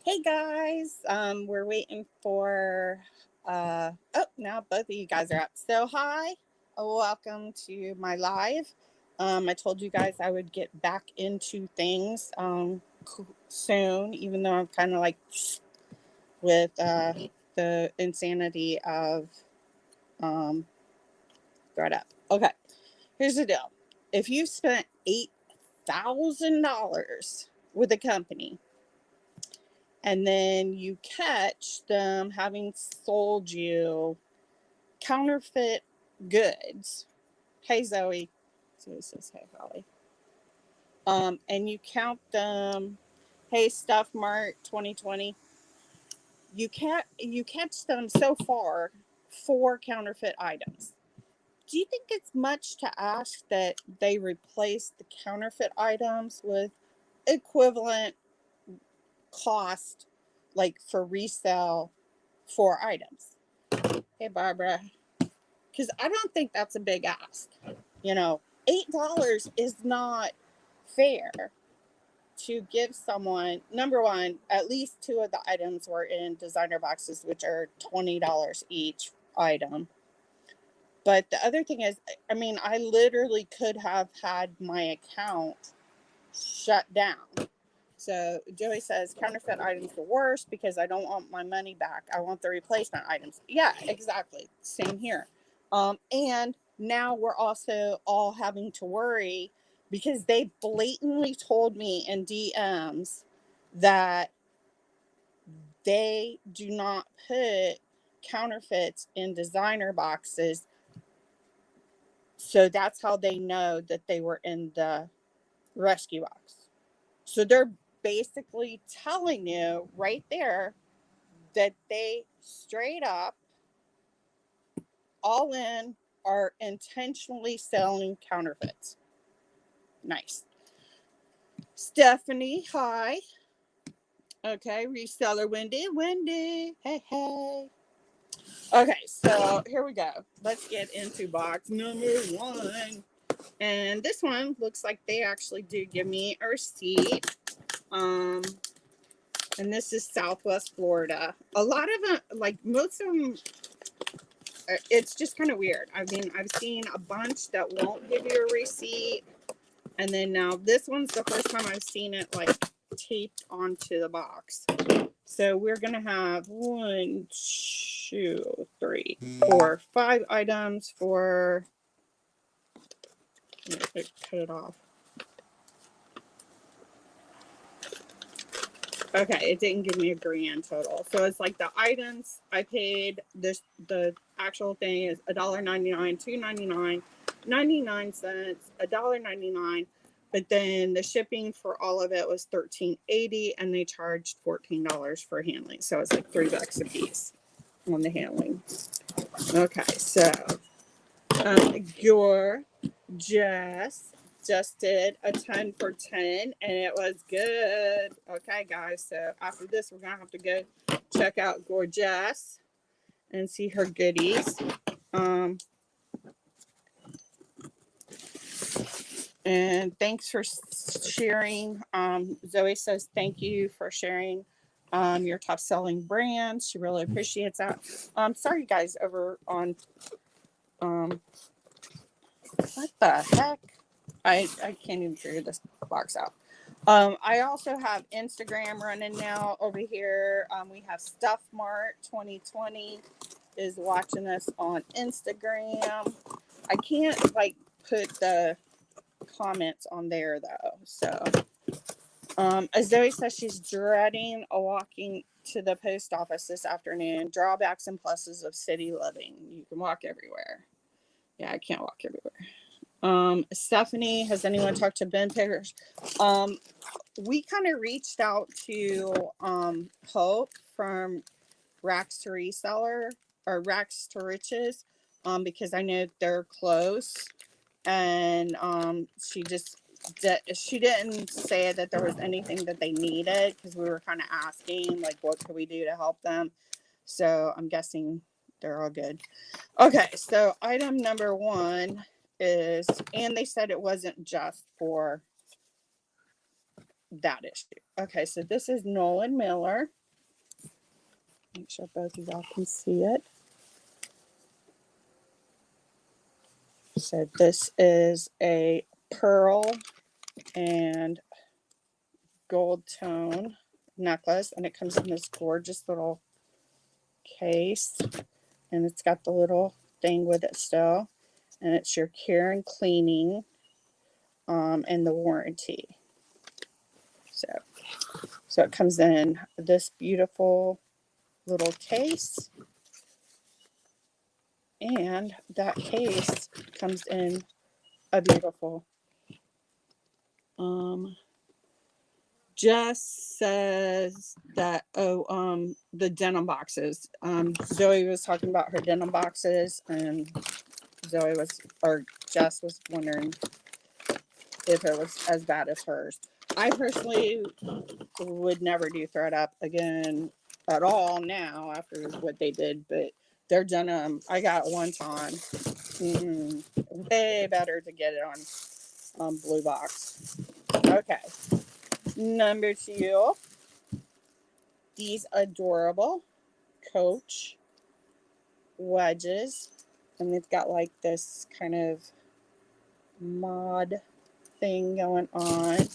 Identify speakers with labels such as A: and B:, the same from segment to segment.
A: Hey guys, we're waiting for now both of you guys are up. So hi, welcome to my live. I told you guys I would get back into things soon, even though I'm kind of like with the insanity of um Greta. Okay, here's the deal. If you spent $8,000 with a company and then you catch them having sold you counterfeit goods. Hey Zoe. Zoe says hey Holly. And you count them, hey Stuff Mart 2020. You catch them so far 4 counterfeit items. Do you think it's much to ask that they replace the counterfeit items with equivalent cost, like for resale, 4 items? Hey, Barbara. Because I don't think that's a big ask. You know, $8 is not fair to give someone. Number one, at least 2 of the items were in designer boxes, which are $20 each item. But the other thing is, I mean, I literally could have had my account shut down. So Joey says counterfeit items are worse because I don't want my money back. I want the replacement items. Yeah, exactly. Same here. And now we're also all having to worry because they blatantly told me in DMs that they do not put counterfeits in designer boxes. So that's how they know that they were in the rescue box. So they're basically telling you right there that they straight up, all in, are intentionally selling counterfeits. Nice. Stephanie, hi. Okay, reseller Wendy. Wendy, hey, hey. Okay, so here we go. Let's get into box number 1. And this one looks like they actually do give me a receipt. And this is Southwest Florida. A lot of them, like most of them, it's just kind of weird. I mean, I've seen a bunch that won't give you a receipt. And then now this one's the first time I've seen it like taped onto the box. So we're going to have 1, 2, 3, 4, 5 items for, cut it off. Okay, it didn't give me a grand total. So it's like the items I paid, this the actual thing is $1.99, $2.99, 99 cents, $1.99. But then the shipping for all of it was $13.80, and they charged $14 for handling. So it's like $3 a piece on the handling. Okay, so your just did a 10 for 10 and it was good. Okay, guys, so after this we're gonna have to go check out Gorgeous and see her goodies. And thanks for sharing. Zoe says thank you for sharing your top selling brand. She really appreciates that. Sorry guys, over on what the heck? I can't even figure this box out. I also have Instagram running now over here. We have Stuff Mart 2020 is watching us on Instagram. I can't like put the comments on there though. So as Zoe says, she's dreading walking to the post office this afternoon. Drawbacks and pluses of city living. You can walk everywhere. Yeah, I can't walk everywhere. Stephanie, has anyone talked to Ben Pickers? We kind of reached out to Hope from Racks to Reseller or Racks to Riches because I know they're close, and she didn't say that there was anything that they needed because we were kind of asking like what could we do to help them. So I'm guessing they're all good. Okay, so item number 1 is, and they said it wasn't just for that issue. Okay, so this is Nolan Miller. Make sure both of y'all can see it. So this is a pearl and gold tone necklace, and it comes in this gorgeous little case, and it's got the little thing with it still, and it's your care and cleaning, and the warranty. So it comes in this beautiful little case, and that case comes in a beautiful just says that the denim boxes. Zoe was talking about her denim boxes, and Jess was wondering if it was as bad as hers. I personally would never do thread up again at all now after what they did, but their denim I got one time. Way better to get it on Blue Box. Okay. Number 2, these adorable Coach wedges, and they've got like this kind of mod thing going on,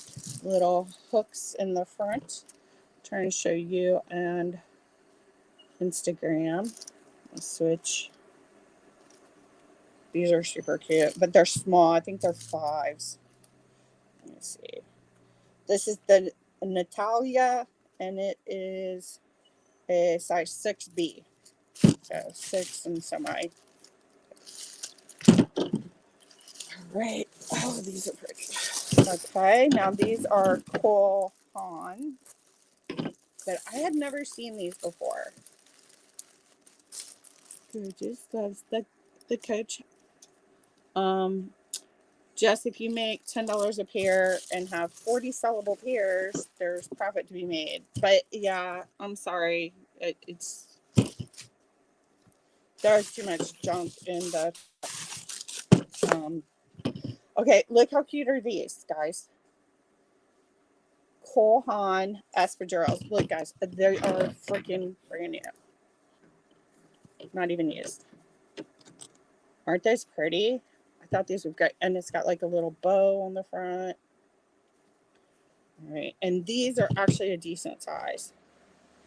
A: little hooks in the front. I'm trying to show you and Instagram. I'll switch. These are super cute, but they're small. I think they're 5s. Let me see. This is the Natalia, and it is a size 6B. So 6 and semi. Right. Oh, these are pretty. Okay, now these are Cole Haan, but I had never seen these before. Gorgeous. Loves the Coach. Just if you make $10 a pair and have 40 sellable pairs, there's profit to be made. But yeah, I'm sorry. There's too much junk in the. Okay, look how cute are these, guys. Cole Haan espadrilles. Look, guys, they are freaking brand new. Not even used. Aren't those pretty? I thought these were great. And it's got like a little bow on the front. All right. And these are actually a decent size.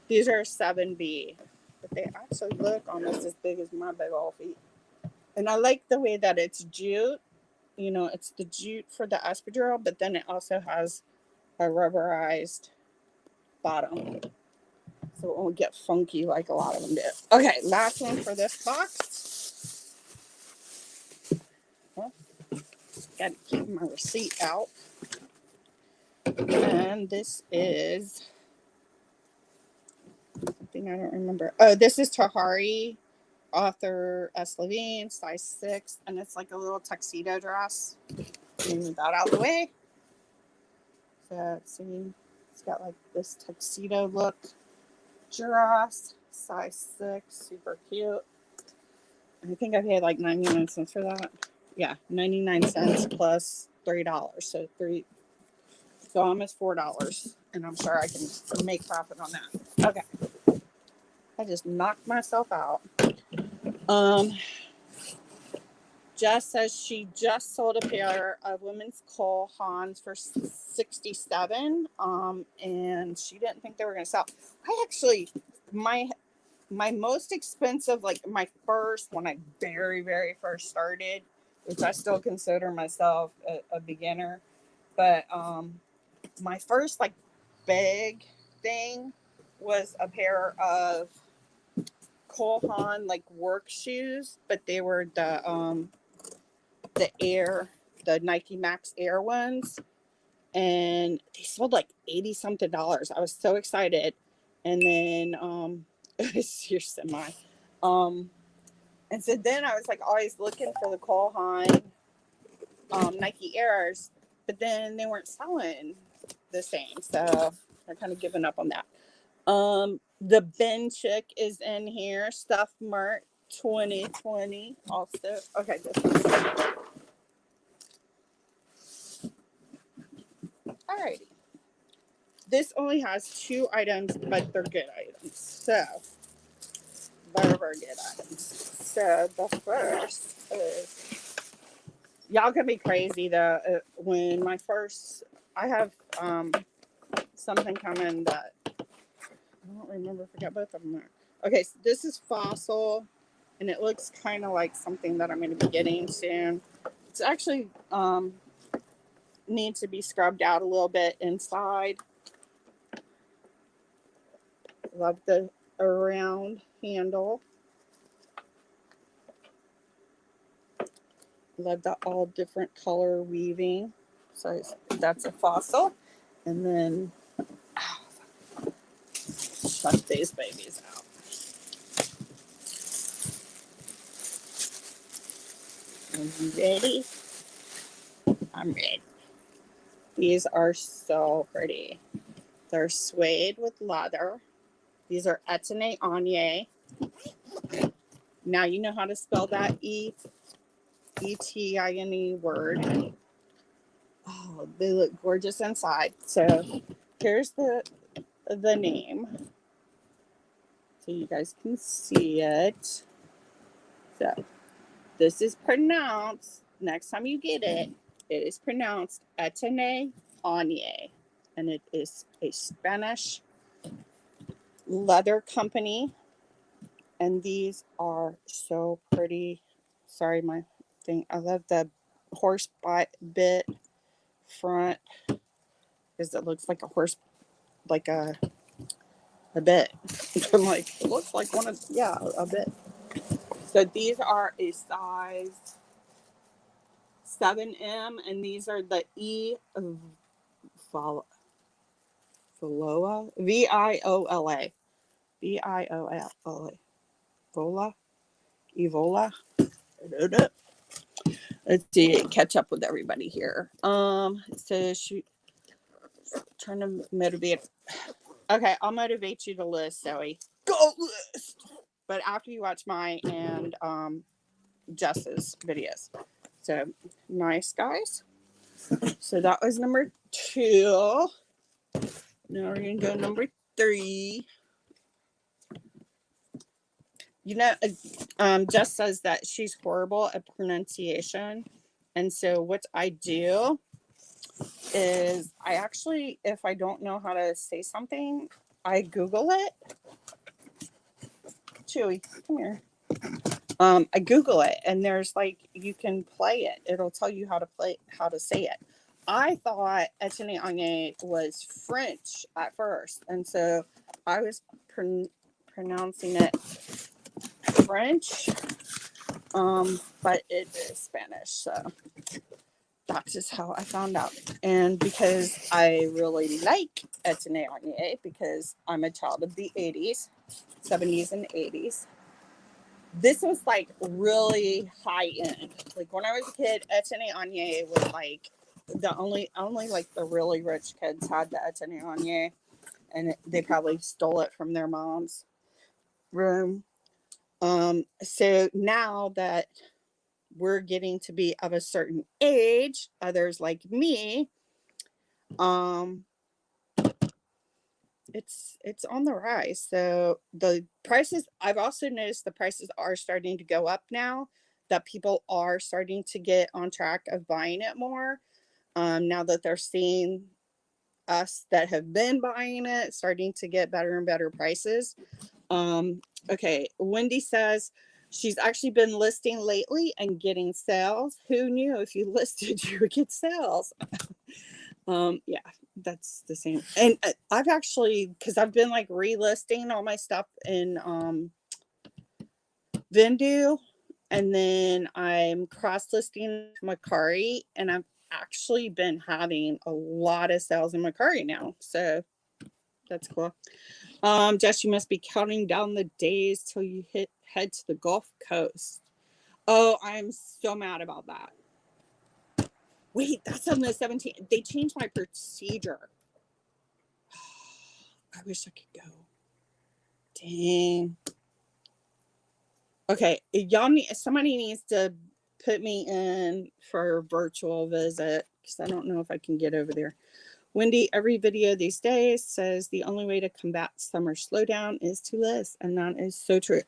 A: These are 7B. But they actually look almost as big as my big old feet. And I like the way that it's jute. You know, it's the jute for the espadrille, but then it also has a rubberized bottom. So it won't get funky like a lot of them do. Okay, last one for this box. Well, got to keep my receipt out. And this is something I don't remember. Oh, this is Tahari, author S. Levine, size 6. And it's like a little tuxedo dress. Move that out of the way. So let's see. It's got like this tuxedo look dress, size 6, super cute. I think I paid like 99 cents for that. Yeah, 99 cents plus $3. So almost $4. And I'm sure I can make profit on that. Okay. I just knocked myself out. Jess says she just sold a pair of women's Cole Haans for $67. And she didn't think they were gonna sell. I actually my most expensive, like my first, when I very, very first started, which I still consider myself a beginner, but my first like big thing was a pair of Cole Haan like work shoes, but they were the Nike Max Air ones, and they sold like 80 something dollars. I was so excited. And then you're semi. And so then I was like always looking for the Cole Haan Nike Airs, but then they weren't selling the same. So I kind of given up on that. The Ben Chick is in here. Stuff Mart 2020 also. Okay, this one's alrighty. This only has 2 items, but they're good items. So, very, very good items. So, the first is, y'all can be crazy though. When my first, I have something coming that I don't remember if I got both of them there. Okay, so this is Fossil, and it looks kind of like something that I'm going to be getting soon. It's actually needs to be scrubbed out a little bit inside. Love the round handle. Love the all different color weaving. So that's a Fossil. And then chuck these babies out. Are you ready? I'm ready. These are so pretty. They're suede with leather. These are Etienne Anye. Now you know how to spell that E-T-I-N-E word. Oh, they look gorgeous inside. So here's the name. So you guys can see it. So this is pronounced, next time you get it, it is pronounced Etienne Anye. And it is a Spanish leather company. And these are so pretty. Sorry, my thing. I love the horse bit front because it looks like a horse, like a bit. I'm like, it looks like one of, yeah, a bit. So these are a size 7M, and these are the Viola, Viola, Viola, Vola, Evola. Let's see, catch up with everybody here. So trying to motivate. Okay, I'll motivate you to list, Zoe. Go list. But after you watch mine and Jess's videos. So nice, guys. So that was number 2. Now we're gonna go number 3. You know, Jess says that she's horrible at pronunciation, and so what I do is I actually, if I don't know how to say something, I Google it. Chewy, come here. I Google it, and there's like, you can play it. It'll tell you how to say it. I thought Etienne Anye was French at first, and so I was pronouncing it French, but it is Spanish. So that's just how I found out. And because I really like Etienne Anye, because I'm a child of the 80s, 70s, and 80s. This was like really high end. Like when I was a kid, Etienne Anye was like the only like the really rich kids had the Etienne Anye, and they probably stole it from their mom's room. So now that we're getting to be of a certain age, others like me, it's on the rise. So the prices, I've also noticed the prices are starting to go up now, that people are starting to get on track of buying it more. Now that they're seeing us that have been buying it starting to get better and better prices. Okay, Wendy says she's actually been listing lately and getting sales. Who knew if you listed you would get sales? Yeah, that's the same. And I've actually, because I've been like relisting all my stuff in Vendu, and then I'm cross listing Mercari, and I've actually been having a lot of sales in Mercari now. So that's cool. Jess, you must be counting down the days till you head to the Gulf Coast. Oh, I'm so mad about that. Wait, that's on the 17th. They changed my procedure. I wish I could go. Dang. Okay, somebody needs to put me in for a virtual visit because I don't know if I can get over there. Wendy, every video these days says the only way to combat summer slowdown is to list, and that is so true.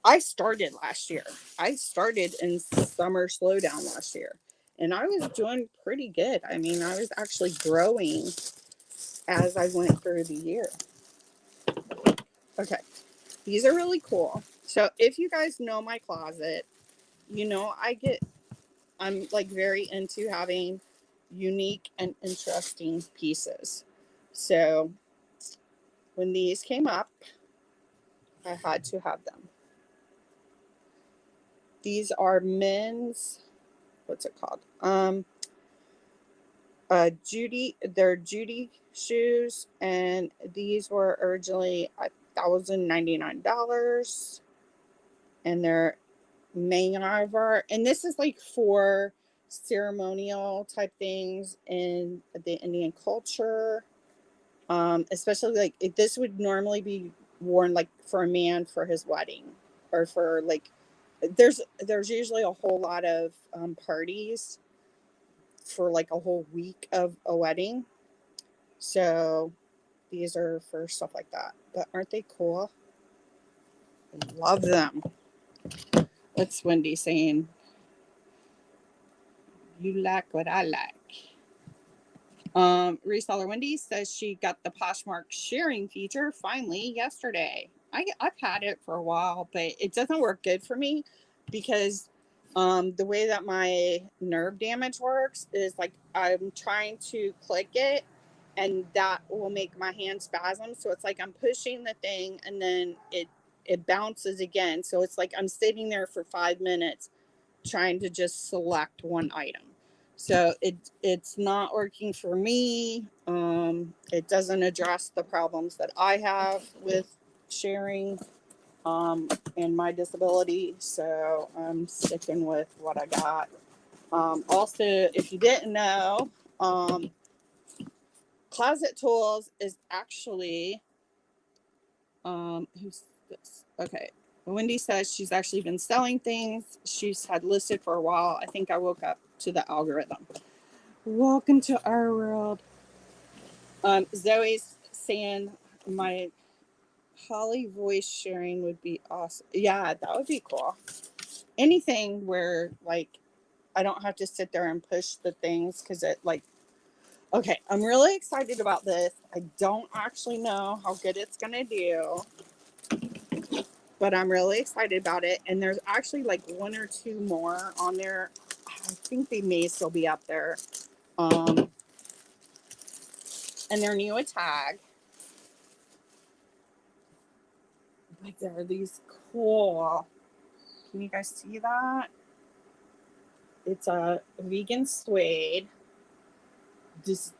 A: I started last year. I started in summer slowdown last year, and I was doing pretty good. I mean, I was actually growing as I went through the year. Okay, these are really cool. So if you guys know my closet, you know I'm like very into having unique and interesting pieces. So when these came up, I had to have them. These are men's, what's it called? They're Judy shoes, and these were originally $1,099, and they're Maynard, and this is like for ceremonial type things in the Indian culture. Especially like this would normally be worn like for a man for his wedding, or for like there's usually a whole lot of parties for like a whole week of a wedding. So these are for stuff like that. But aren't they cool? I love them. What's Wendy saying? You like what I like. Reseller Wendy says she got the Poshmark sharing feature finally yesterday. I've had it for a while, but it doesn't work good for me because the way that my nerve damage works is like I'm trying to click it, and that will make my hand spasm. So it's like I'm pushing the thing, and then it bounces again. So it's like I'm sitting there for 5 minutes trying to just select one item. So it's not working for me. It doesn't address the problems that I have with sharing and my disability. So I'm sticking with what I got. Also, if you didn't know, Closet Tools is actually who's this? Okay. Wendy says she's actually been selling things she's had listed for a while. I think I woke up to the algorithm. Welcome to our world. Zoe's saying my Holly voice sharing would be awesome. Yeah, that would be cool. Anything where like I don't have to sit there and push the things because it like okay, I'm really excited about this. I don't actually know how good it's gonna do, but I'm really excited about it. And there's actually like 1 or 2 more on there. I think they may still be up there. And they're new a tag. Like there are these cool. Can you guys see that? It's a vegan suede. This,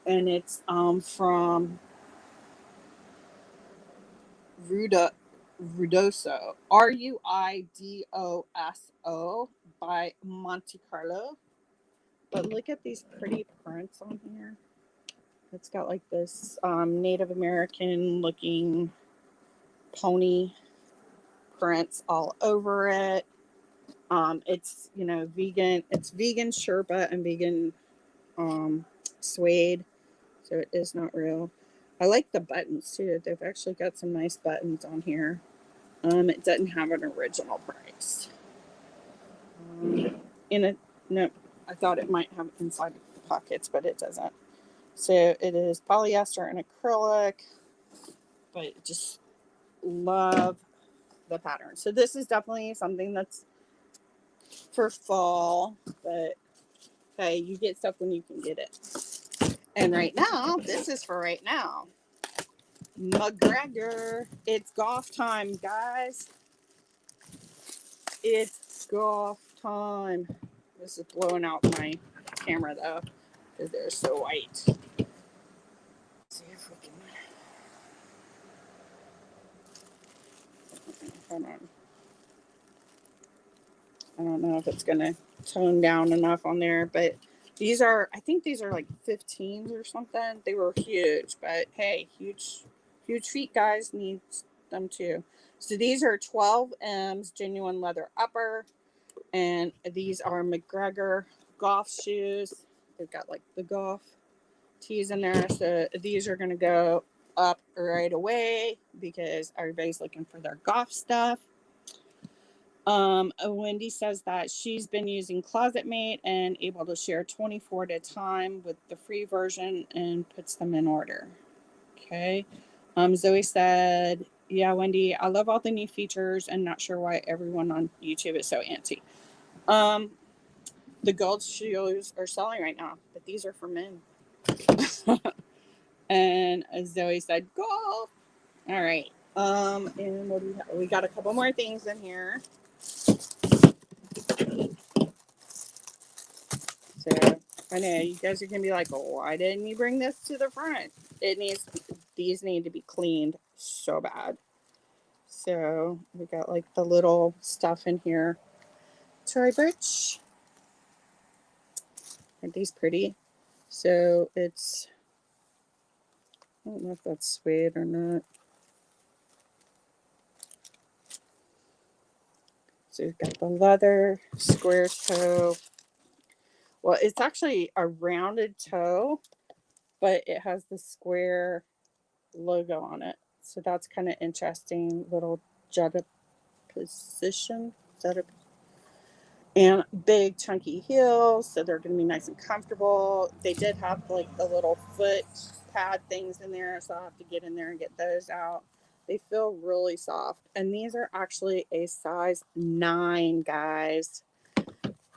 A: and it's from Ruidoso, Ruidoso by Monte Carlo. But look at these pretty prints on here. It's got like this Native American looking pony prints all over it. It's vegan. It's vegan Sherpa and vegan suede, so it is not real. I like the buttons too. They've actually got some nice buttons on here. It doesn't have an original price. No, I thought it might have inside pockets, but it doesn't. So it is polyester and acrylic, but just love the pattern. So this is definitely something that's for fall, but hey, you get stuff when you can get it. And right now, this is for right now. McGregor. It's golf time, guys. It's golf time. This is blowing out my camera though, because they're so white. Let's see if we can. Hold on. I don't know if it's gonna tone down enough on there, but I think these are like 15s or something. They were huge, but hey, huge feet guys need them too. So these are 12 M's genuine leather upper, and these are McGregor golf shoes. They've got like the golf tees in there. So these are going to go up right away because everybody's looking for their golf stuff. Wendy says that she's been using ClosetMate and able to share 24 at a time with the free version and puts them in order. Okay. Zoe said, yeah, Wendy, I love all the new features and not sure why everyone on YouTube is so anti. The gold shoes are selling right now, but these are for men. And Zoe said, golf. All right. And what do we have? We got a couple more things in here. So I know you guys are gonna be like, oh, why didn't you bring this to the front? These need to be cleaned so bad. So we got like the little stuff in here. Tory Burch. Aren't these pretty? So it's, I don't know if that's suede or not. So we've got the leather, square toe. Well, it's actually a rounded toe, but it has the square logo on it. So that's kind of interesting. Little juxtaposition. And big chunky heels, so they're going to be nice and comfortable. They did have like the little foot pad things in there, so I'll have to get in there and get those out. They feel really soft, and these are actually a size 9, guys.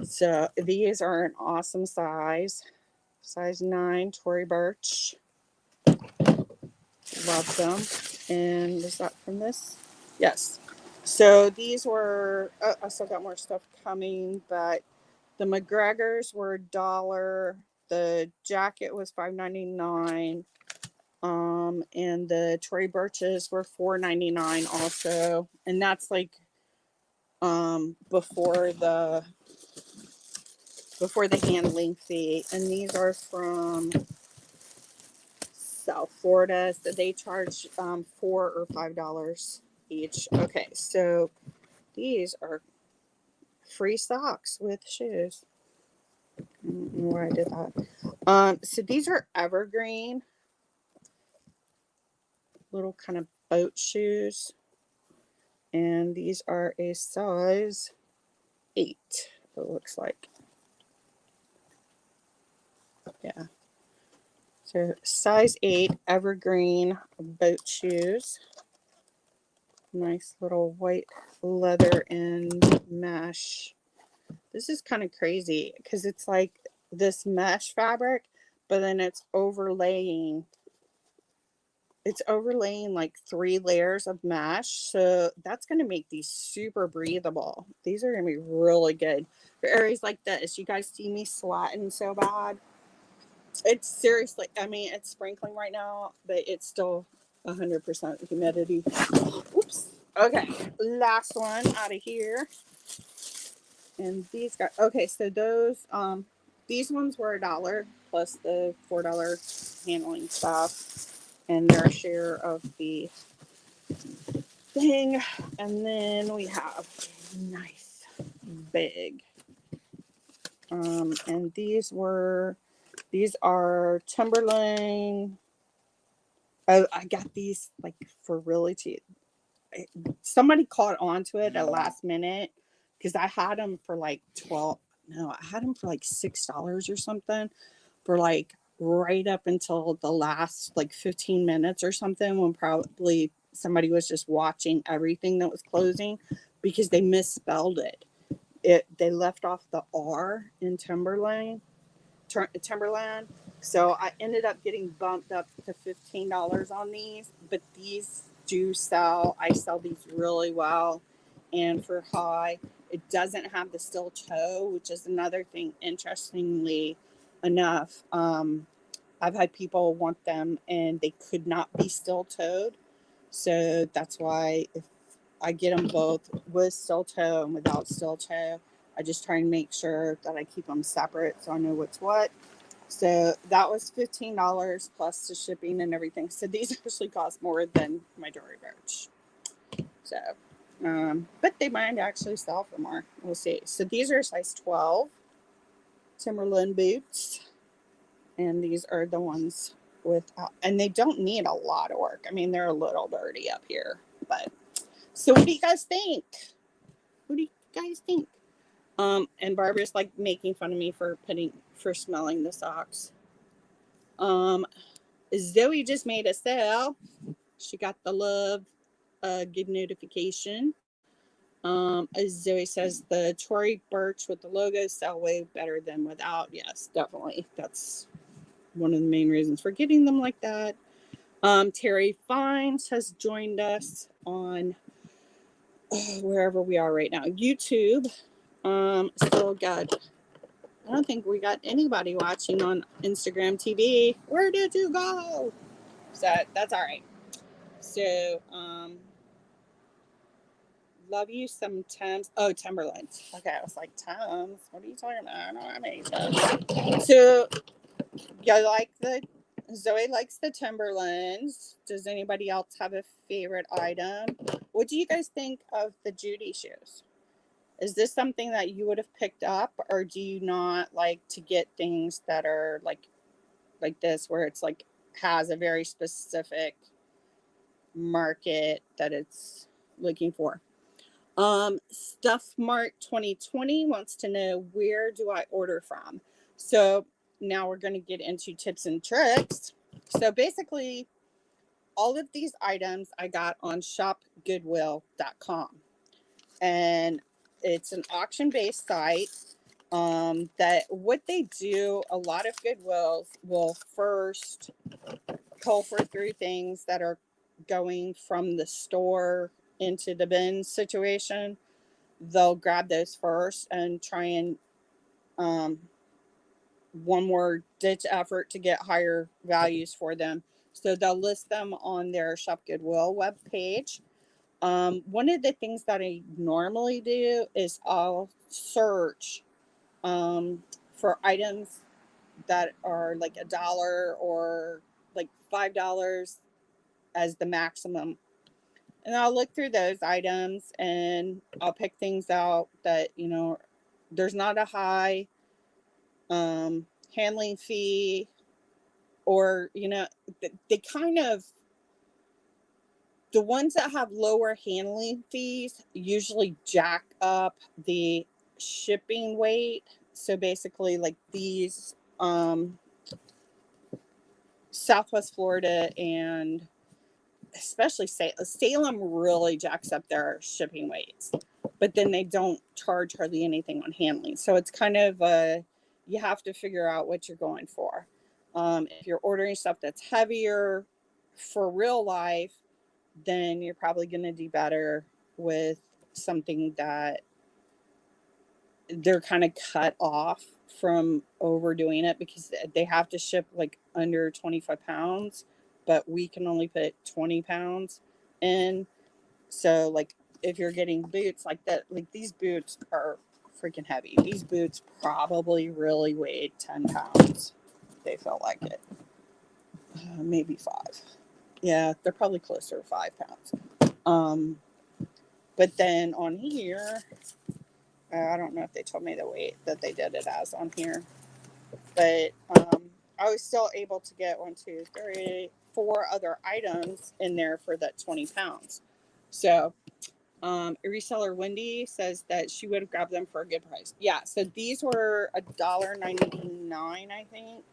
A: So these are an awesome size 9. Tory Burch, love them. And is that from this? Yes. So these were, I still got more stuff coming, but the McGregors were $1. The jacket was $5.99. And the Tory Burches were $4.99 also. And that's like before the handling fee. And these are from South Florida, so they charge $4 or $5 each. Okay, so these are free socks with shoes. I don't know why I did that. So these are evergreen, little kind of boat shoes, and these are a size 8. It looks like, yeah. So size 8 evergreen boat shoes. Nice little white leather and mesh. This is kind of crazy because it's like this mesh fabric, but then it's overlaying like 3 layers of mesh. So that's going to make these super breathable. These are going to be really good for areas like this. You guys see me sweating so bad. It's seriously, I mean, it's sprinkling right now, but it's still 100% humidity. Oops. Okay, last one out of here. And these got, okay, so these ones were $1 plus the $4 handling stuff and their share of the thing. And then we have nice big. And these are Timberland. Oh, I got these like for really cheap. Somebody caught on to it at last minute because I had them for like $6 or something for like right up until the last like 15 minutes or something, when probably somebody was just watching everything that was closing because they misspelled it. They left off the R in Timberland. So I ended up getting bumped up to $15 on these, but these do sell. I sell these really well, and for high. It doesn't have the steel toe, which is another thing. Interestingly enough, I've had people want them and they could not be steel toed. So that's why if I get them both with steel toe and without steel toe, I just try and make sure that I keep them separate so I know what's what. So that was $15 plus the shipping and everything. So these actually cost more than my Tory Burch. So, but they might actually sell for more. We'll see. So these are size 12 Timberland boots. And these are the ones without, and they don't need a lot of work. I mean, they're a little dirty up here, but so what do you guys think? What do you guys think? And Barbara's like making fun of me for smelling the socks. Zoe just made a sale. She got the love good notification. Zoe says the Tory Birch with the logo sell way better than without. Yes, definitely. That's one of the main reasons for getting them like that. Terry Fines has joined us on wherever we are right now, YouTube. Still got, I don't think we got anybody watching on Instagram TV. Where did you go? So that's all right. So, love you some Tims. Oh, Timberlands. Okay, I was like, Tims? What are you talking about? I don't have any Tims. So, you like Zoe likes the Timberlands. Does anybody else have a favorite item? What do you guys think of the Judy shoes? Is this something that you would have picked up, or do you not like to get things that are like this, where it's like has a very specific market that it's looking for? Stuff Mart 2020 wants to know, where do I order from? So now we're going to get into tips and tricks. So basically, all of these items I got on shopgoodwill.com, and it's an auction-based site. That what they do, a lot of Goodwills will first pilfer through things that are going from the store into the bin situation. They'll grab those first and try and one more ditch effort to get higher values for them. So they'll list them on their Shop Goodwill webpage. One of the things that I normally do is I'll search for items that are like $1 or like $5 as the maximum. And I'll look through those items and I'll pick things out that, there's not a high handling fee, or, they kind of, the ones that have lower handling fees usually jack up the shipping weight. So basically, like these, Southwest Florida and especially Salem really jacks up their shipping weights, but then they don't charge hardly anything on handling. So it's kind of you have to figure out what you're going for. If you're ordering stuff that's heavier for real life, then you're probably going to do better with something that they're kind of cut off from overdoing it, because they have to ship like under 25 pounds, but we can only put 20 pounds in. So like if you're getting boots like that, like these boots are freaking heavy. These boots probably really weighed 10 pounds. They felt like it. Maybe 5. Yeah, they're probably closer to 5 pounds. But then on here, I don't know if they told me the weight that they did it as on here, but I was still able to get 1, 2, 3, 4 other items in there for that 20 pounds. So a reseller Wendy says that she would have grabbed them for a good price. Yeah, so these were $1.99, I think.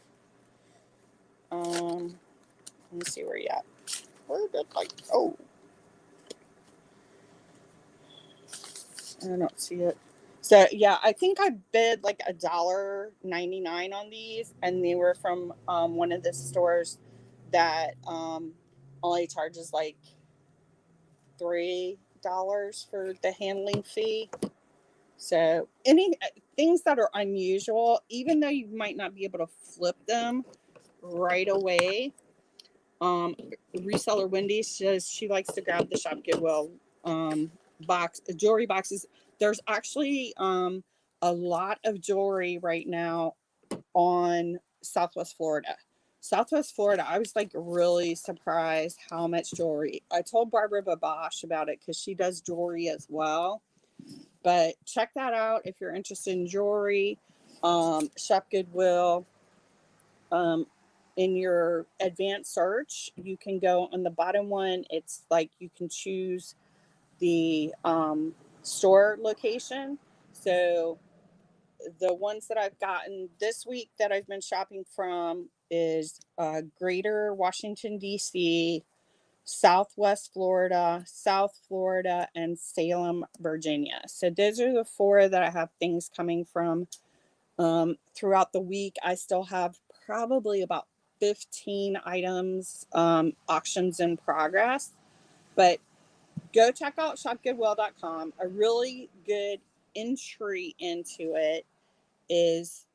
A: Let me see where you at. Where did I don't see it. So yeah, I think I bid like $1.99 on these, and they were from one of the stores that only charges like $3 for the handling fee. So any things that are unusual, even though you might not be able to flip them right away, reseller Wendy says she likes to grab the Shop Goodwill jewelry boxes. There's actually a lot of jewelry right now on Southwest Florida. Southwest Florida, I was like really surprised how much jewelry. I told Barbara Babosh about it because she does jewelry as well. But check that out if you're interested in jewelry. Shop Goodwill. in your advanced search, you can go on the bottom one. It's like you can choose the store location. So the ones that I've gotten this week that I've been shopping from is Greater Washington, D.C., Southwest Florida, South Florida, and Salem, Virginia. So those are the four that I have things coming from. Throughout the week, I still have probably about 15 items, auctions in progress. But go check out shopgoodwill.com. A really good entry into it is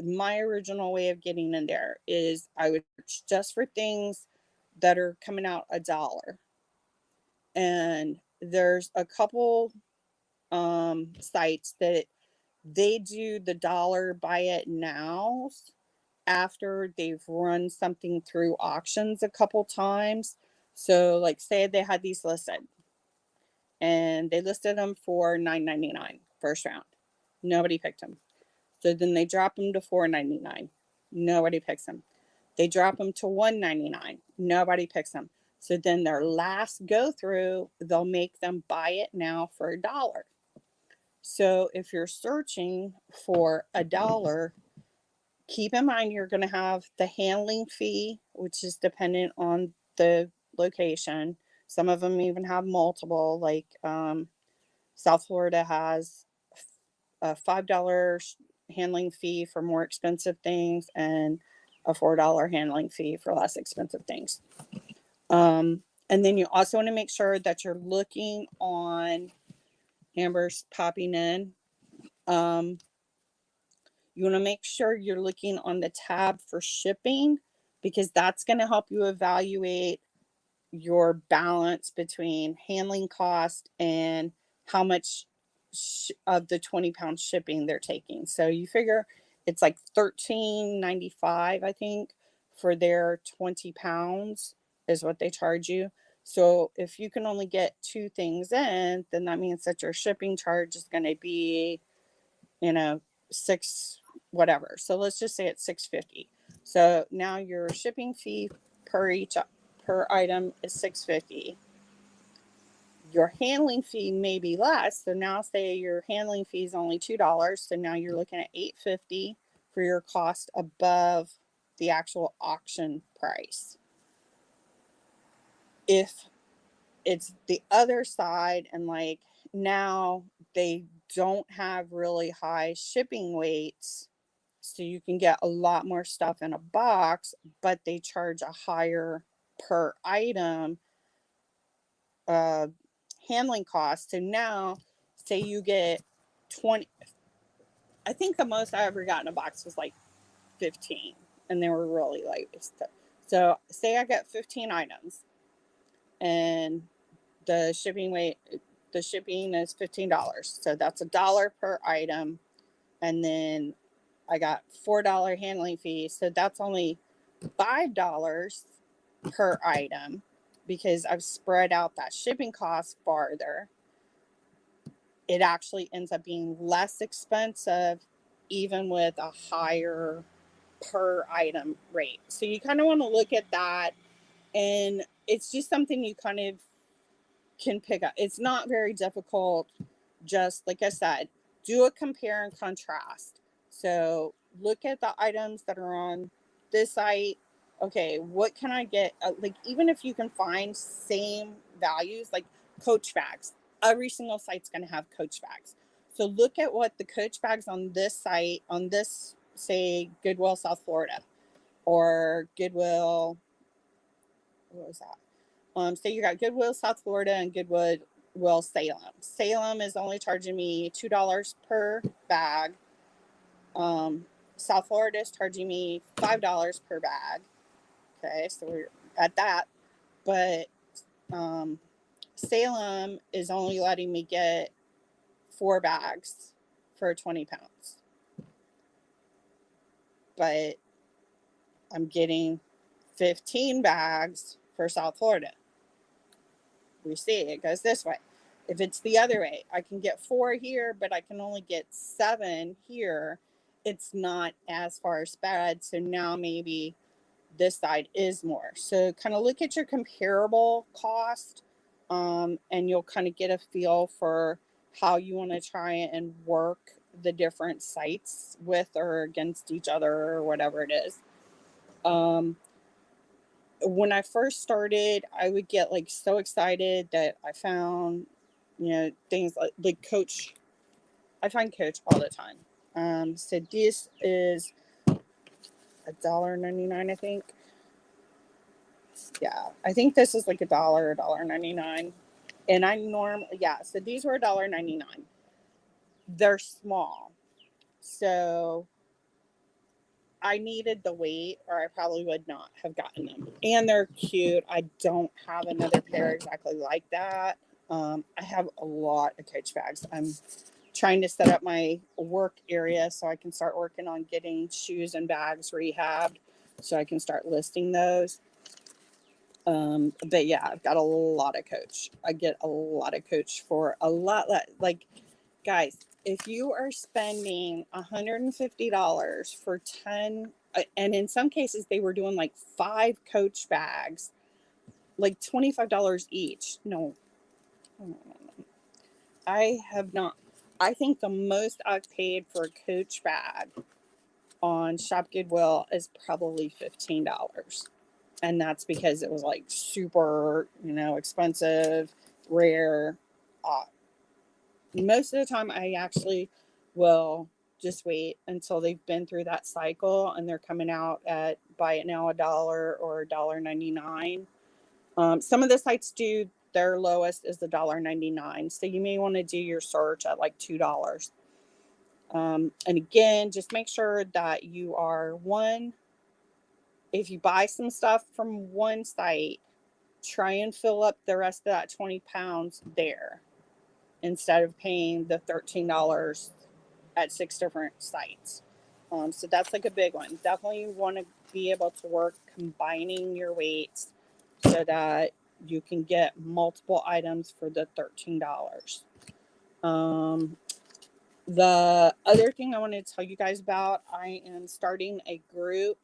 A: my original way of getting in there is I would search just for things that are coming out $1. And there's a couple sites that they do the dollar buy it now after they've run something through auctions a couple times. So like say they had these listed and they listed them for $9.99 first round. Nobody picked them. So then they drop them to $4.99. Nobody picks them. They drop them to $1.99. Nobody picks them. So then their last go through, they'll make them buy it now for $1. So if you're searching for $1, keep in mind you're going to have the handling fee, which is dependent on the location. Some of them even have multiple, like South Florida has a $5 handling fee for more expensive things and a $4 handling fee for less expensive things. And then you also want to make sure that you're looking on Amber's popping in. You want to make sure you're looking on the tab for shipping because that's going to help you evaluate your balance between handling cost and how much of the 20-pound shipping they're taking. So you figure it's like $13.95, I think, for their 20 pounds is what they charge you. So if you can only get 2 things in, then that means that your shipping charge is going to be, six whatever. So let's just say it's $6.50. So now your shipping fee per item is $6.50. Your handling fee may be less. So now say your handling fee is only $2. So now you're looking at $8.50 for your cost above the actual auction price. If it's the other side and like now they don't have really high shipping weights, so you can get a lot more stuff in a box, but they charge a higher per item handling cost. So now say you get 20, I think the most I ever got in a box was like 15 and they were really light. So say I get 15 items and the shipping is $15. So that's $1 per item. And then I got $4 handling fee. So that's only $5 per item because I've spread out that shipping cost farther. It actually ends up being less expensive even with a higher per item rate. So you kind of want to look at that, and it's just something you kind of can pick up. It's not very difficult. Just like I said, do a compare and contrast. So look at the items that are on this site. Okay, what can I get? Like, even if you can find same values, like Coach bags, every single site's going to have Coach bags. So look at what the Coach bags on this site, on this, say, Goodwill, South Florida, or Goodwill, what was that? So you got Goodwill, South Florida, and Goodwill, Salem. Salem is only charging me $2 per bag. South Florida is charging me $5 per bag. Okay, so we're at that. But Salem is only letting me get 4 bags for 20 pounds. But I'm getting 15 bags for South Florida. We see it goes this way. If it's the other way, I can get 4 here, but I can only get 7 here. it's not as far spread. So now maybe this side is more. So kind of look at your comparable cost, and you'll kind of get a feel for how you want to try and work the different sites with or against each other or whatever it is. Um, when I first started, I would get like so excited that I found, things like Coach. I find Coach all the time. So this is $1.99, I think. Yeah, I think this is like $1.99. And so these were $1.99. They're small. So I needed the weight, or I probably would not have gotten them. And they're cute. I don't have another pair exactly like that. I have a lot of Coach bags. I'm trying to set up my work area so I can start working on getting shoes and bags rehabbed so I can start listing those. But yeah, I've got a lot of Coach. I get a lot of Coach for a lot. Like, guys, if you are spending $150 for 10, and in some cases they were doing like 5 Coach bags, like $25 each. No, I have not. I think the most I've paid for a Coach bag on ShopGoodwill is probably $15. And that's because it was like super, expensive, rare. Uh, Most of the time, I actually will just wait until they've been through that cycle and they're coming out at buy it now $1 or $1.99. Some of the sites do their lowest is $1.99, so you may want to do your search at like $2. And again, just make sure that you are one. If you buy some stuff from one site, try and fill up the rest of that 20 pounds there instead of paying the $13 at 6 different sites. So that's like a big one. Definitely want to be able to work combining your weights so that you can get multiple items for the $13. Um, the other thing I want to tell you guys about, I am starting a group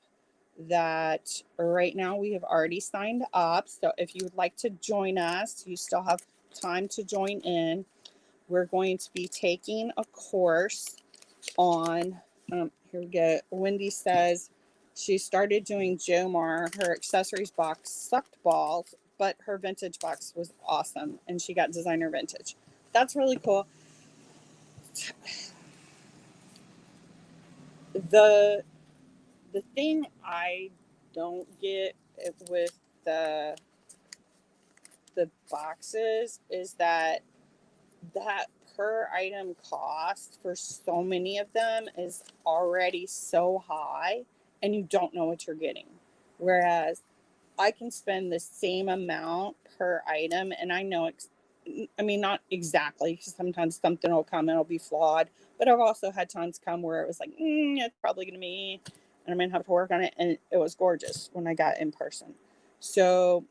A: that right now we have already signed up. So if you would like to join us, you still have time to join in. We're going to be taking a course on, here we go. Wendy says she started doing Jomar. Her accessories box sucked balls, but her vintage box was awesome. And she got designer vintage. That's really cool. The thing I don't get with the boxes is that per item cost for so many of them is already so high and you don't know what you're getting. Whereas I can spend the same amount per item and I know I mean, not exactly, because sometimes something will come and it'll be flawed. But I've also had times come where it was like, it's probably going to be, and I'm going to have to work on it. And it was gorgeous when I got in person. So,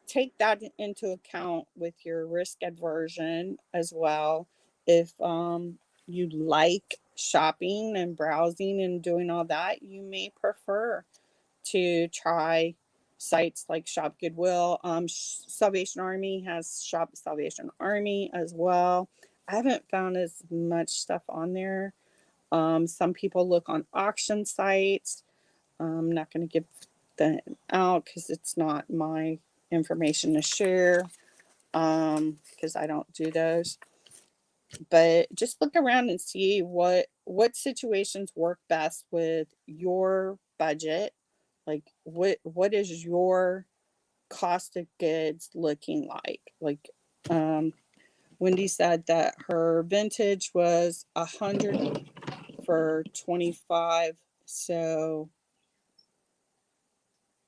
A: take that into account with your risk aversion as well. If you like shopping and browsing and doing all that, you may prefer to try sites like Shop Goodwill. Salvation Army has Shop Salvation Army as well. I haven't found as much stuff on there. Some people look on auction sites. I'm not going to give them out because it's not my information to share, because I don't do those. But just look around and see what situations work best with your budget. Like what is your cost of goods looking like? Like, Wendy said that her vintage was 100 for 25, so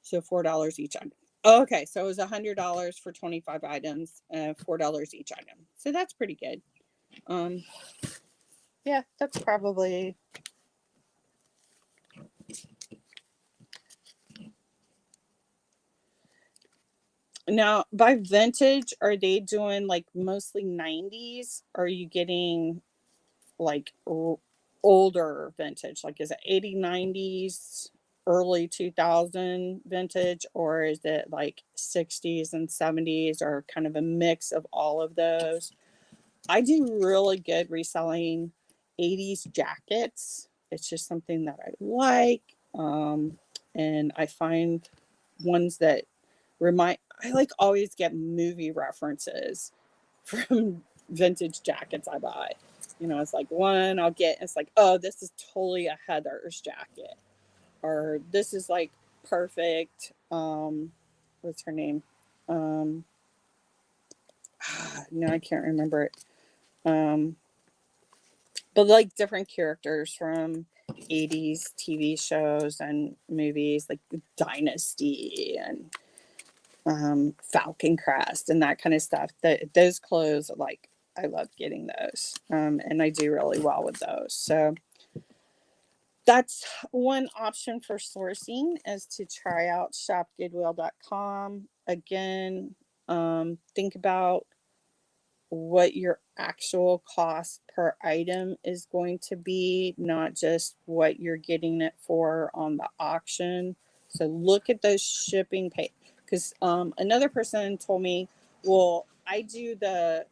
A: $4 each item. Okay, so it was $100 for 25 items, $4 each item. So that's pretty good. Yeah, that's probably. Now, by vintage, are they doing like mostly 90s? Or are you getting like older vintage? Like, is it 80s, 90s, early 2000 vintage, or is it like 60s and 70s, or kind of a mix of all of those? I do really good reselling 80s jackets. It's just something that I like. And I find ones that I like always get movie references from vintage jackets I buy. It's like one I'll get, it's like, oh, this is totally a Heather's jacket. Or this is like perfect. What's her name? Um, no, I can't remember it. But like different characters from 80s TV shows and movies like Dynasty and Falcon Crest and that kind of stuff. Those clothes, like, I love getting those. And I do really well with those. So that's one option for sourcing, is to try out shopgoodwill.com. Again, think about what your actual cost per item is going to be, not just what you're getting it for on the auction. So look at those shipping pay, because another person told me, well, I do the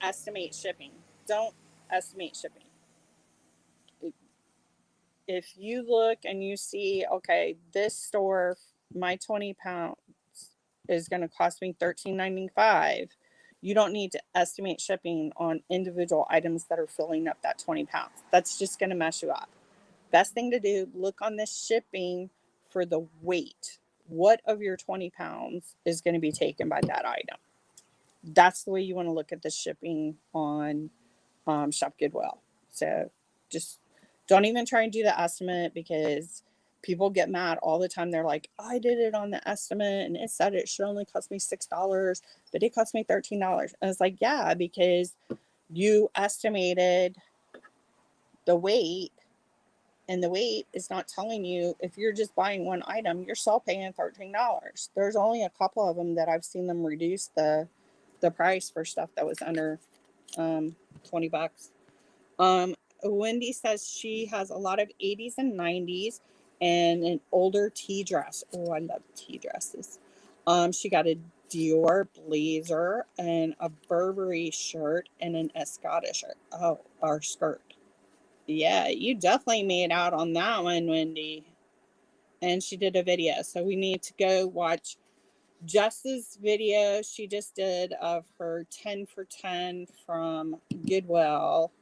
A: estimate shipping. Don't estimate shipping. If you look and you see, okay, this store, my 20 pounds is going to cost me $13.95. You don't need to estimate shipping on individual items that are filling up that 20 pounds. That's just going to mess you up. Best thing to do, look on the shipping for the weight. What of your 20 pounds is going to be taken by that item? That's the way you want to look at the shipping on Shop Goodwill. So just don't even try and do the estimate, because people get mad all the time. They're like, I did it on the estimate and it said it should only cost me $6, but it cost me $13. And it's like, yeah, because you estimated the weight, and the weight is not telling you. If you're just buying one item, you're still paying $13. There's only a couple of them that I've seen them reduce the price for stuff that was under $20. Wendy says she has a lot of 80s and 90s and an older tea dress. Oh, I love tea dresses. She got a Dior blazer and a Burberry shirt and an Escada shirt. Oh, our skirt. Yeah, you definitely made out on that one, Wendy. And she did a video. So we need to go watch Jess's video she just did of her 10 for 10 from Goodwill.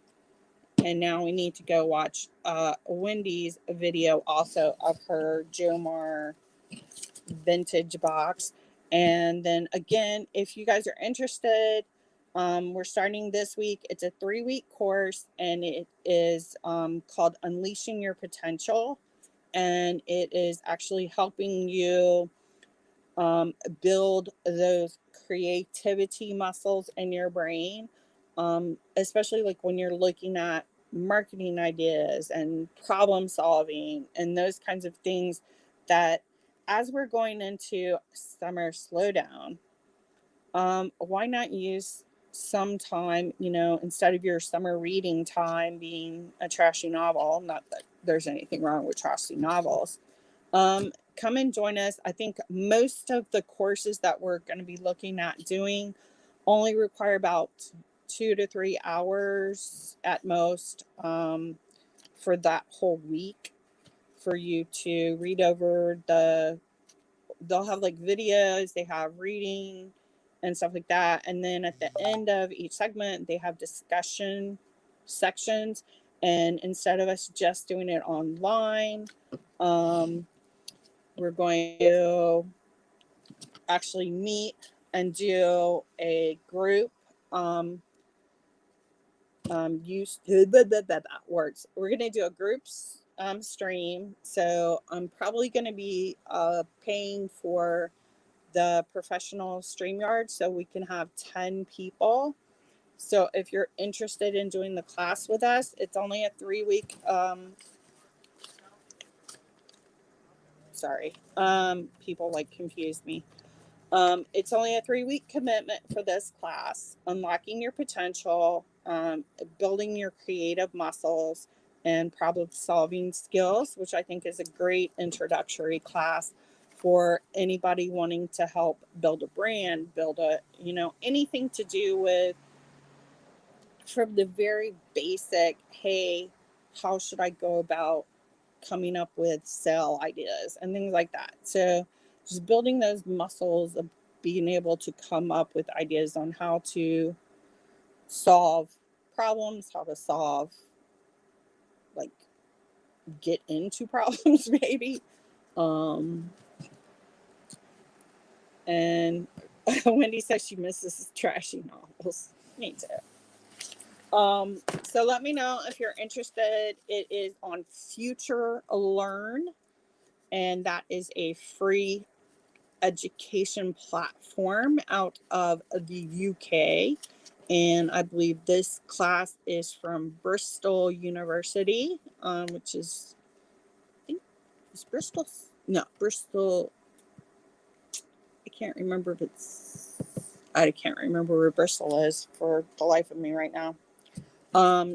A: And now we need to go watch Wendy's video also of her Jomar vintage box. And then again, if you guys are interested, we're starting this week. It's a 3-week course, and it is called Unleashing Your Potential. And it is actually helping you build those creativity muscles in your brain, especially like when you're looking at marketing ideas and problem solving and those kinds of things, that as we're going into summer slowdown, why not use some time, instead of your summer reading time being a trashy novel? Not that there's anything wrong with trashy novels. Come and join us. I think most of the courses that we're going to be looking at doing only require about 2 to 3 hours at most, for that whole week, for you to read over they'll have like videos, they have reading and stuff like that. And then at the end of each segment, they have discussion sections. And instead of us just doing it online, we're going to actually meet and do a group use words. We're going to do a groups stream. So I'm probably going to be paying for the professional StreamYard so we can have 10 people. So if you're interested in doing the class with us, it's only a 3-week people like confused me. It's only a 3-week commitment for this class, Unlocking Your Potential. building your creative muscles and problem solving skills, which I think is a great introductory class for anybody wanting to help build a brand, build a, anything to do with, from the very basic, hey, how should I go about coming up with sale ideas and things like that. So just building those muscles of being able to come up with ideas on how to solve problems, how to solve, like, get into problems maybe. And Wendy says she misses trashy novels. Me too. So let me know if you're interested. It is on Future Learn, and that is a free education platform out of the UK. And I believe this class is from Bristol University, which is, I think, is Bristol? No, Bristol. I can't remember where Bristol is for the life of me right now.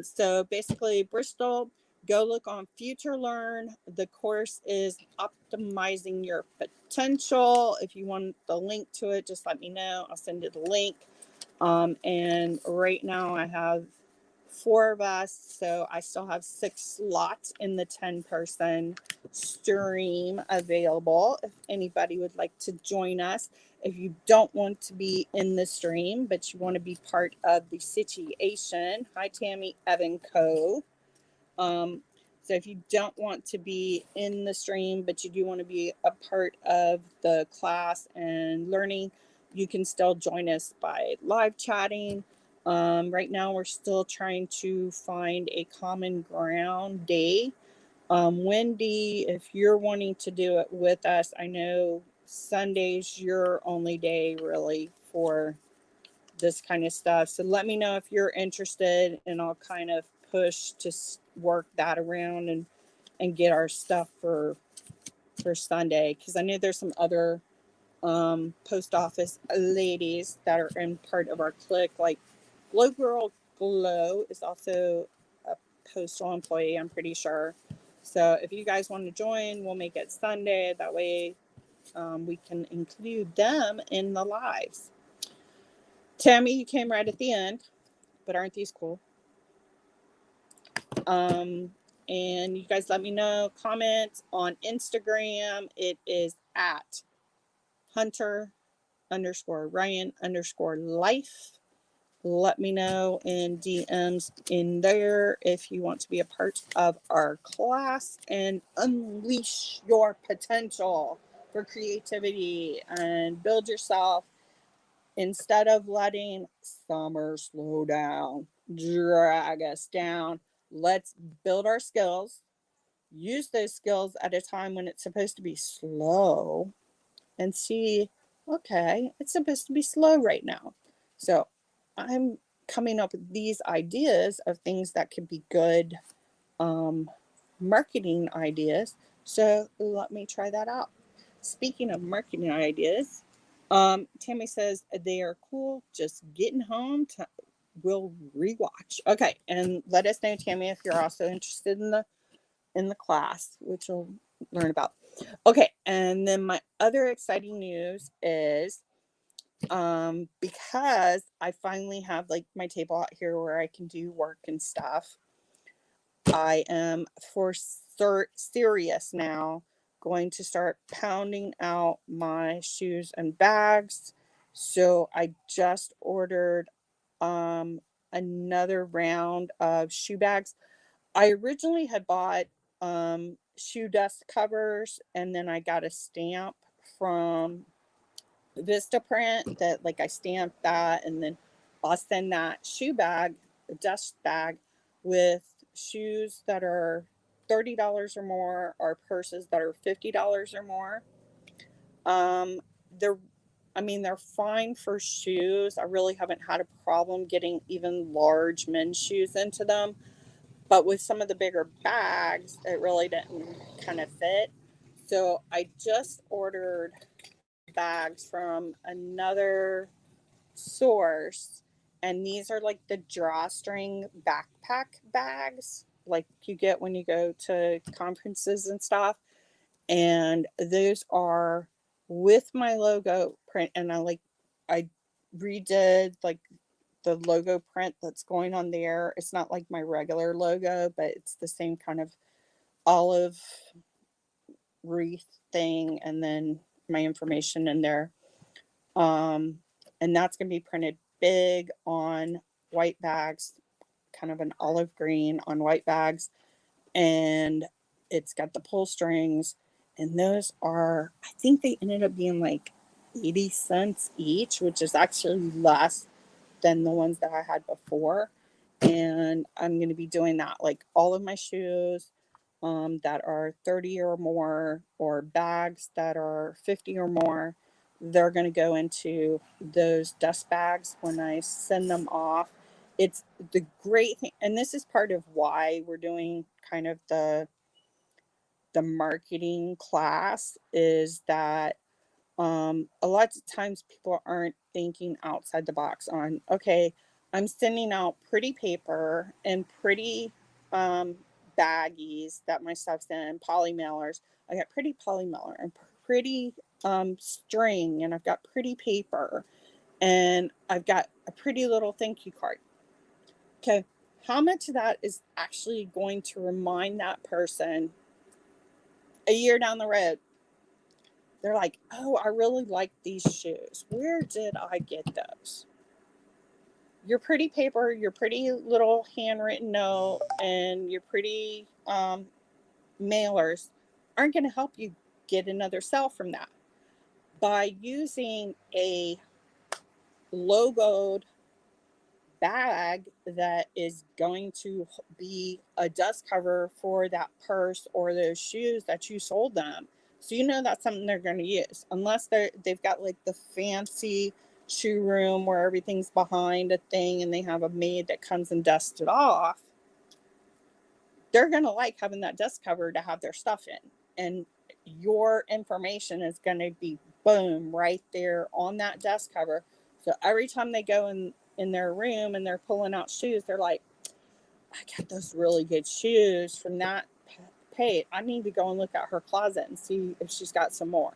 A: So basically, Bristol, go look on Future Learn. The course is Optimizing Your Potential. If you want the link to it, just let me know. I'll send you the link. And right now I have 4 of us, so I still have 6 slots in the 10-person stream available if anybody would like to join us. If you don't want to be in the stream, but you want to be part of the situation, hi Tammy Evan Co. So if you don't want to be in the stream, but you do want to be a part of the class and learning, you can still join us by live chatting. Right now, we're still trying to find a common ground day. Wendy, if you're wanting to do it with us, I know Sunday's your only day really for this kind of stuff. So let me know if you're interested, and I'll kind of push to work that around and get our stuff for Sunday, because I know there's some other post office ladies that are in part of our clique, like Glow Girl Glow is also a postal employee, I'm pretty sure. So if you guys want to join, we'll make it Sunday. That way we can include them in the lives. Tammy, you came right at the end, but aren't these cool? And you guys let me know. Comments on Instagram. It is at Hunter_Ryan_life. Let me know in DMs in there if you want to be a part of our class and unleash your potential for creativity and build yourself instead of letting summer slow down, drag us down. Let's build our skills, use those skills at a time when it's supposed to be slow, and see, okay, it's supposed to be slow right now. So I'm coming up with these ideas of things that could be good marketing ideas. So let me try that out. Speaking of marketing ideas, Tammy says they are cool. Just getting home. We'll rewatch. Okay, and let us know, Tammy, if you're also interested in the class, which we'll learn about. Okay, and then my other exciting news is because I finally have like my table out here where I can do work and stuff. I am for serious now going to start pounding out my shoes and bags. So I just ordered another round of shoe bags. I originally had bought shoe dust covers, and then I got a stamp from Vistaprint that, like, I stamped that, and then I'll send that shoe bag, a dust bag, with shoes that are $30 or more, or purses that are $50 or more. Um, they're, they're fine for shoes. I really haven't had a problem getting even large men's shoes into them. But with some of the bigger bags, it really didn't kind of fit. So I just ordered bags from another source, And these are like the drawstring backpack bags, like you get when you go to conferences and stuff. And those are with my logo print. And I redid like the logo print that's going on there. It's not like my regular logo, but it's the same kind of olive wreath thing, and then my information in there. Um, and that's going to be printed big on white bags, kind of an olive green on white bags. And it's got the pull strings. And those are, I think they ended up being like 80 cents each, which is actually less than the ones that I had before. And I'm going to be doing that. Like all of my shoes that are 30 or more, or bags that are 50 or more, they're going to go into those dust bags when I send them off. It's the great thing, and this is part of why we're doing kind of the marketing class, is that a lot of times people aren't thinking outside the box on, okay, I'm sending out pretty paper and pretty um, baggies that my stuff's in, poly mailers. I got pretty poly mailer and pretty string, and I've got pretty paper, and I've got a pretty little thank you card. Okay, how much of that is actually going to remind that person a year down the road? They're like, oh, I really like these shoes. Where did I get those? Your pretty paper, your pretty little handwritten note, and your pretty mailers aren't going to help you get another sale from that. By using a logoed bag that is going to be a dust cover for that purse or those shoes that you sold them. So you know that's something they're going to use, unless they've got like the fancy shoe room where everything's behind a thing and they have a maid that comes and dusts it off. They're going to like having that dust cover to have their stuff in, and your information is going to be boom right there on that dust cover. So every time they go in their room and they're pulling out shoes, they're like, I got those really good shoes from that Pate. I need to go and look at her closet and see if she's got some more.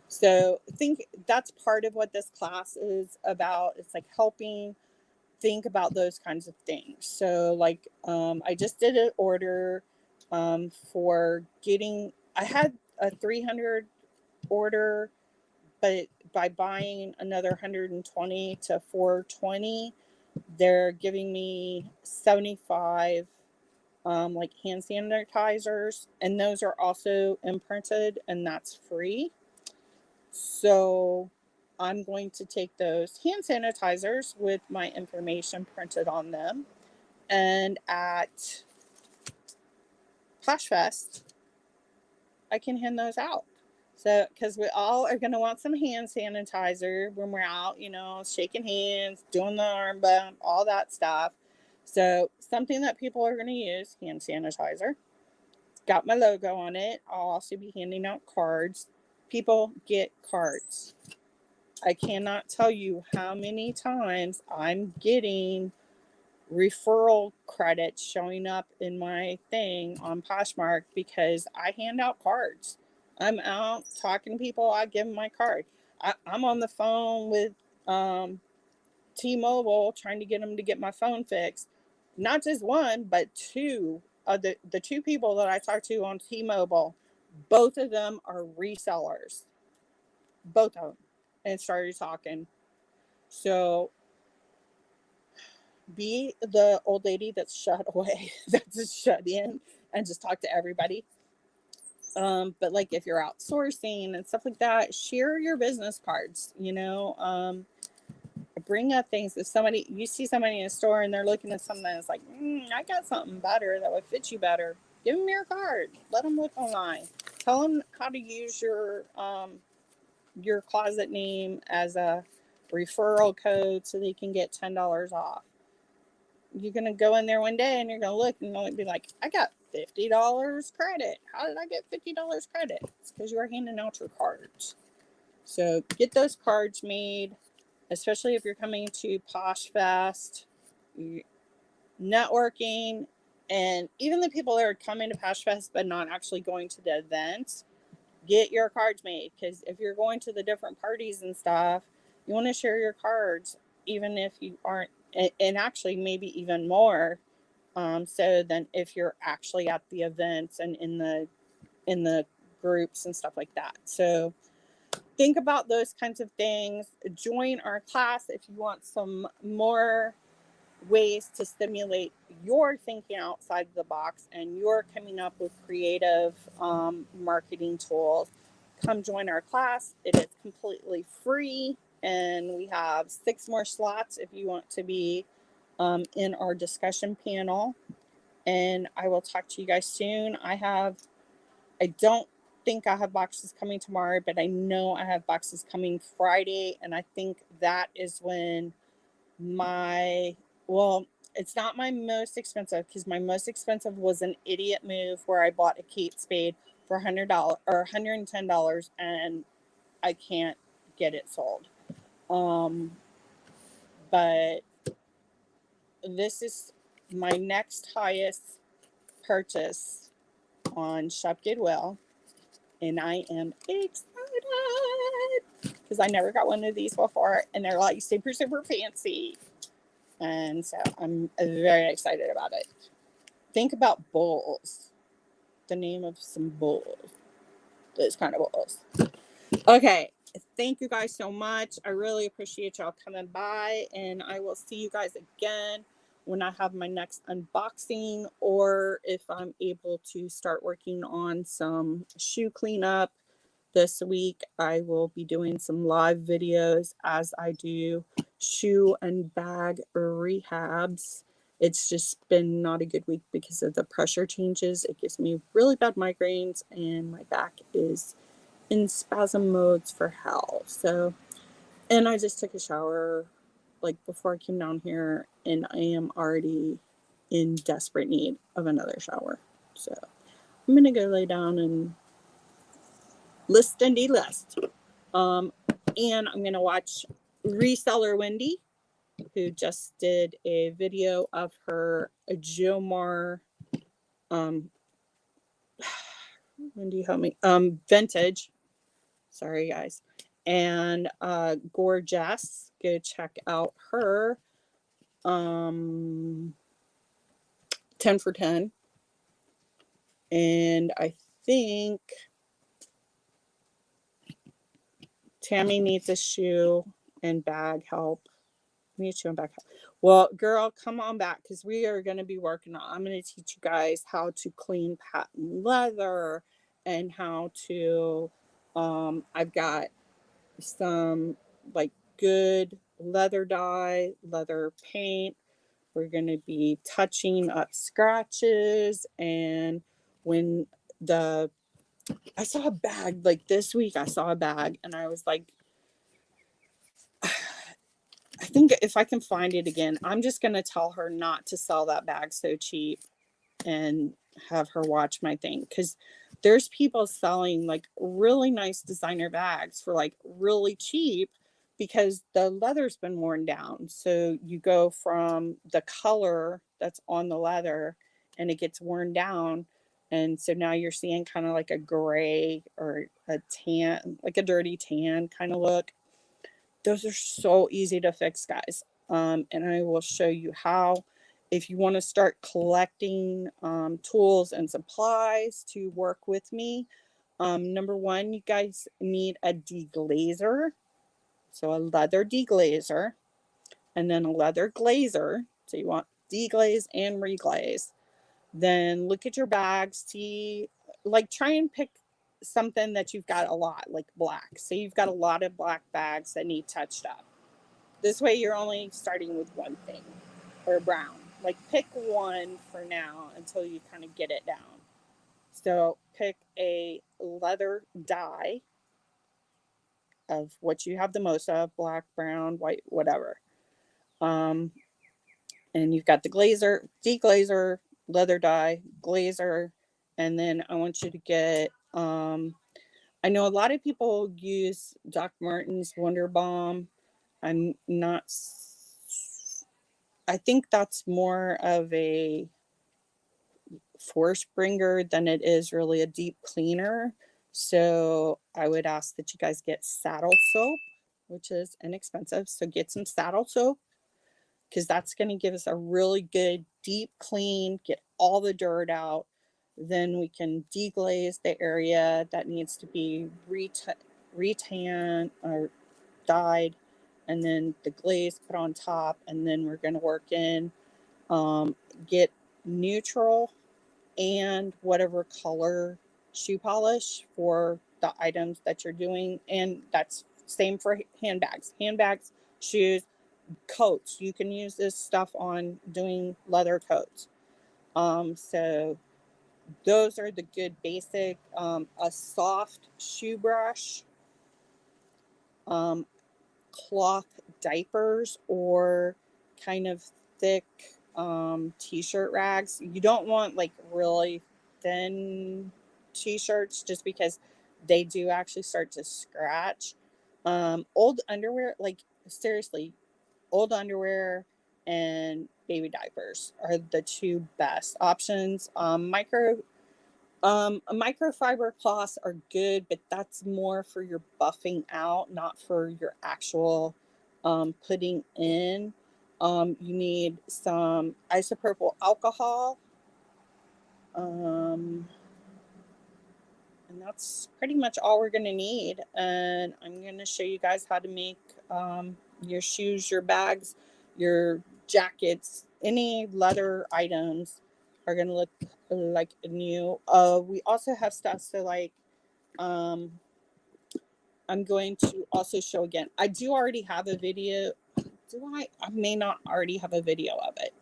A: So I think that's part of what this class is about. It's like helping think about those kinds of things. So like I just did an order for getting, I had a 300 order, but by buying another 120 to 420, they're giving me 75 like hand sanitizers, and those are also imprinted, and that's free. So I'm going to take those hand sanitizers with my information printed on them, and at Flash Fest, I can hand those out. So, because we all are going to want some hand sanitizer when we're out, you know, shaking hands, doing the arm bump, all that stuff. So, something that people are going to use, hand sanitizer. It's got my logo on it. I'll also be handing out cards. People get cards. I cannot tell you how many times I'm getting referral credits showing up in my thing on Poshmark because I hand out cards. I'm out talking to people, I give them my card. I'm on the phone with T-Mobile trying to get them to get my phone fixed. Not just one, but two. The two people that I talked to on T-Mobile, both of them are resellers. Both of them. And started talking. So be the old lady that's shut away, that's just shut in and just talk to everybody. But like if you're outsourcing and stuff like that, share your business cards, you know, bring up things. If somebody, you see somebody in a store and they're looking at something that's like, I got something better that would fit you better, give them your card, let them look online, tell them how to use your closet name as a referral code so they can get $10 off. You're going to go in there one day and you're going to look and you'll be like, I got $50 credit. How did I get $50 credit? It's because you are handing out your cards. So get those cards made. especially if you're coming to Posh Fest, networking, and even the people that are coming to Posh Fest but not actually going to the events, get your cards made, because if you're going to the different parties and stuff, you want to share your cards, even if you aren't, and actually maybe even more, so then if you're actually at the events and in the groups and stuff like that. So think about those kinds of things. Join our class if you want some more ways to stimulate your thinking outside the box and you're coming up with creative marketing tools. Come join our class. It is completely free, and we have 6 more slots if you want to be in our discussion panel. And I will talk to you guys soon. I don't think I have boxes coming tomorrow, but I know I have boxes coming Friday, and I think that is when it's not my most expensive, because my most expensive was an idiot move where I bought a Kate Spade for $100 or $110, and I can't get it sold. But this is my next highest purchase on ShopGoodwill, and I am excited because I never got one of these before, and they're like super, super fancy. And so I'm very excited about it. Think about bowls. The name of some bowls. Those kind of bowls. Okay. Thank you guys so much. I really appreciate y'all coming by, and I will see you guys again when I have my next unboxing, or if I'm able to start working on some shoe cleanup this week. I will be doing some live videos as I do shoe and bag rehabs. It's just been not a good week because of the pressure changes. It gives me really bad migraines, and my back is in spasm modes for hell. So, and I just took a shower like before I came down here, and I am already in desperate need of another shower. So I'm gonna go lay down and list and delist. And I'm gonna watch Reseller Wendy, who just did a video of her Jomar Wendy, help me, vintage. Sorry guys. And Gorgeous. Go check out her 10 for 10. And I think Tammy needs a shoe and bag help. Me shoe and bag help. Well, girl, come on back, because we are going to be working on. I'm going to teach you guys how to clean patent leather and how to. I've got some like good leather dye, leather paint. We're going to be touching up scratches, and when I saw a bag like this week, I saw a bag and I was like, I think if I can find it again, I'm just going to tell her not to sell that bag so cheap and have her watch my thing, because there's people selling like really nice designer bags for like really cheap because the leather's been worn down. So you go from the color that's on the leather and it gets worn down. And so now you're seeing kind of like a gray or a tan, like a dirty tan kind of look. Those are so easy to fix, guys. And I will show you how. If you want to start collecting tools and supplies to work with me, number one, you guys need a deglazer. So a leather deglazer, and then a leather glazer. So you want deglaze and reglaze. Then look at your bag, see, like try and pick something that you've got a lot, like black. So you've got a lot of black bags that need touched up. This way you're only starting with one thing, or brown. Like pick one for now until you kind of get it down. So pick a leather dye of what you have the most of, black, brown, white, whatever. And you've got the glazer, deglazer, leather dye, glazer, and then I want you to get, I know a lot of people use Doc Martens Wonder Balm. I'm not, I think that's more of a force bringer than it is really a deep cleaner. So I would ask that you guys get saddle soap, which is inexpensive. So get some saddle soap, because that's going to give us a really good deep clean, get all the dirt out. Then we can deglaze the area that needs to be retan or dyed, and then the glaze put on top. And then we're going to work in, get neutral and whatever color shoe polish for the items that you're doing. And that's same for handbags, shoes, coats. You can use this stuff on doing leather coats. So those are the good basic. A soft shoe brush, um, cloth diapers, or kind of thick t-shirt rags. You don't want like really thin t-shirts, just because they do actually start to scratch. Old underwear, like seriously, old underwear and baby diapers are the two best options. Microfiber cloths are good, but that's more for your buffing out, not for your actual putting in. You need some isopropyl alcohol. And that's pretty much all we're going to need. And I'm going to show you guys how to make your shoes, your bags, your jackets, any leather items are going to look like new. We also have stuff. So like, I'm going to also show again. I do already have a video. Do I? I may not already have a video of it.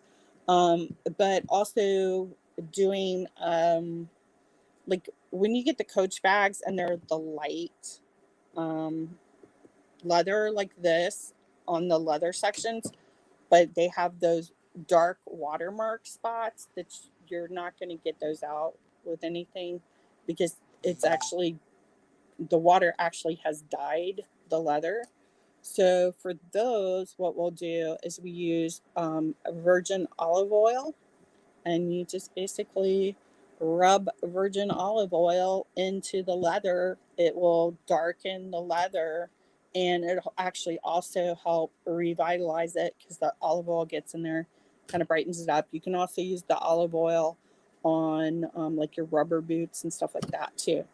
A: But also doing, like when you get the Coach bags and they're the light leather like this on the leather sections, but they have those dark watermark spots that you're not going to get those out with anything, because it's actually, the water actually has dyed the leather. So for those, what we'll do is we use virgin olive oil, and you just basically rub virgin olive oil into the leather. It will darken the leather, and it'll actually also help revitalize it, because the olive oil gets in there, kind of brightens it up. You can also use the olive oil on like your rubber boots and stuff like that too.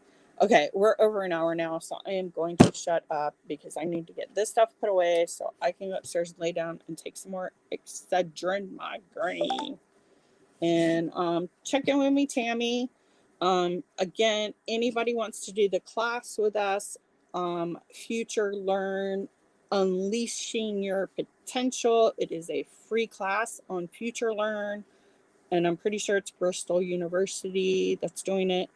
A: Okay, we're over an hour now, so I am going to shut up because I need to get this stuff put away so I can go upstairs and lay down and take some more Excedrin migraine. And check in with me, Tammy. Again, anybody wants to do the class with us, Future Learn, Unleashing Your Potential. It is a free class on Future Learn, and I'm pretty sure it's Bristol University that's doing it.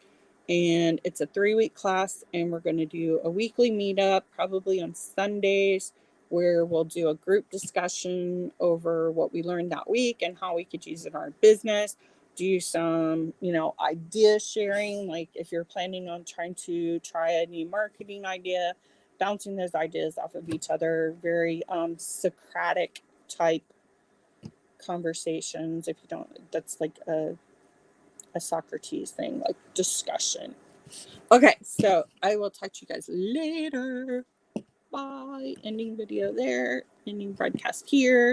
A: And it's a 3-week class, and we're going to do a weekly meetup, probably on Sundays, where we'll do a group discussion over what we learned that week and how we could use it in our business. Do some, idea sharing, like if you're planning on trying to try a new marketing idea, bouncing those ideas off of each other. Very Socratic type conversations. If you don't, that's like a Socrates thing, like discussion. Okay, so I will talk to you guys later. Bye. Ending video there. Ending broadcast here.